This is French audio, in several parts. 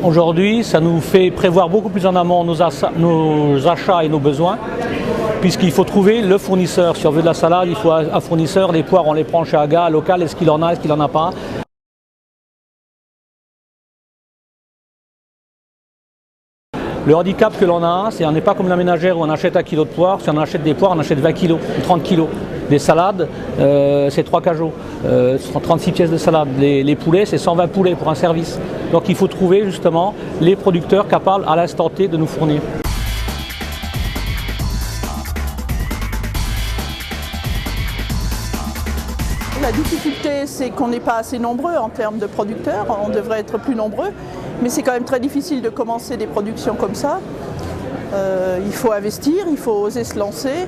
Aujourd'hui, ça nous fait prévoir beaucoup plus en amont nos achats et nos besoins, puisqu'il faut trouver le fournisseur. Si on veut de la salade, il faut un fournisseur. Les poires, on les prend chez Aga, local. Est-ce qu'il en a, est-ce qu'il n'en a pas? Le handicap que l'on a, c'est qu'on n'est pas comme la ménagère où on achète 1 kg de poire. Si on achète des poires, on achète 20 kg ou 30 kg. Des salades, c'est 3 cajots, 36 pièces de salade. Les poulets, c'est 120 poulets pour un service. Donc il faut trouver justement les producteurs capables à l'instant T de nous fournir. La difficulté, c'est qu'on n'est pas assez nombreux en termes de producteurs, on devrait être plus nombreux, mais c'est quand même très difficile de commencer des productions comme ça. Il faut investir, il faut oser se lancer.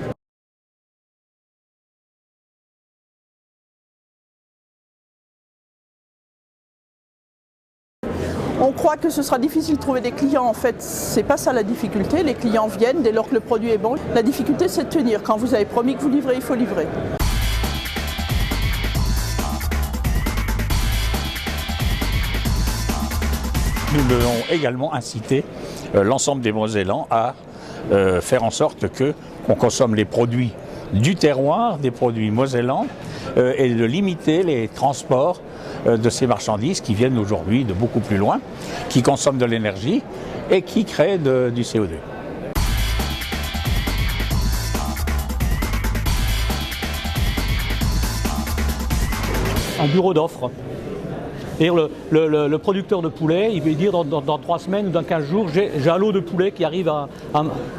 On croit que ce sera difficile de trouver des clients, en fait, c'est pas ça la difficulté, les clients viennent dès lors que le produit est bon. La difficulté, c'est de tenir, quand vous avez promis que vous livrez, il faut livrer. Nous devons également inciter l'ensemble des Mosellans à faire en sorte qu'on consomme les produits du terroir, des produits mosellans, et de limiter les transports de ces marchandises qui viennent aujourd'hui de beaucoup plus loin, qui consomment de l'énergie et qui créent du CO2. Un bureau d'offres. Le producteur de poulet, il veut dire dans 3 semaines ou dans 15 jours, j'ai un lot de poulet qui arrive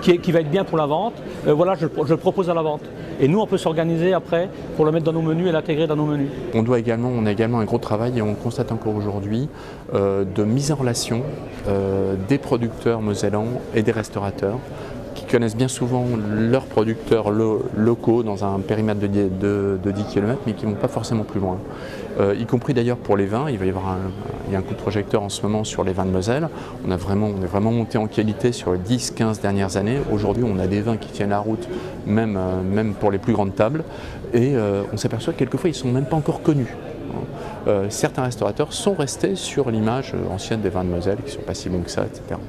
qui va être bien pour la vente. Voilà, je le propose à la vente. Et nous, on peut s'organiser après pour le mettre dans nos menus et l'intégrer dans nos menus. On a également un gros travail et on constate encore aujourd'hui de mise en relation des producteurs mosellans et des restaurateurs qui connaissent bien souvent leurs producteurs locaux dans un périmètre de 10 km, mais qui ne vont pas forcément plus loin. Y compris d'ailleurs pour les vins, il y a un coup de projecteur en ce moment sur les vins de Moselle. On est vraiment monté en qualité sur les 10-15 dernières années. Aujourd'hui, on a des vins qui tiennent la route, même pour les plus grandes tables. Et on s'aperçoit que quelquefois, ils ne sont même pas encore connus. Certains restaurateurs sont restés sur l'image ancienne des vins de Moselle, qui ne sont pas si bons que ça, etc.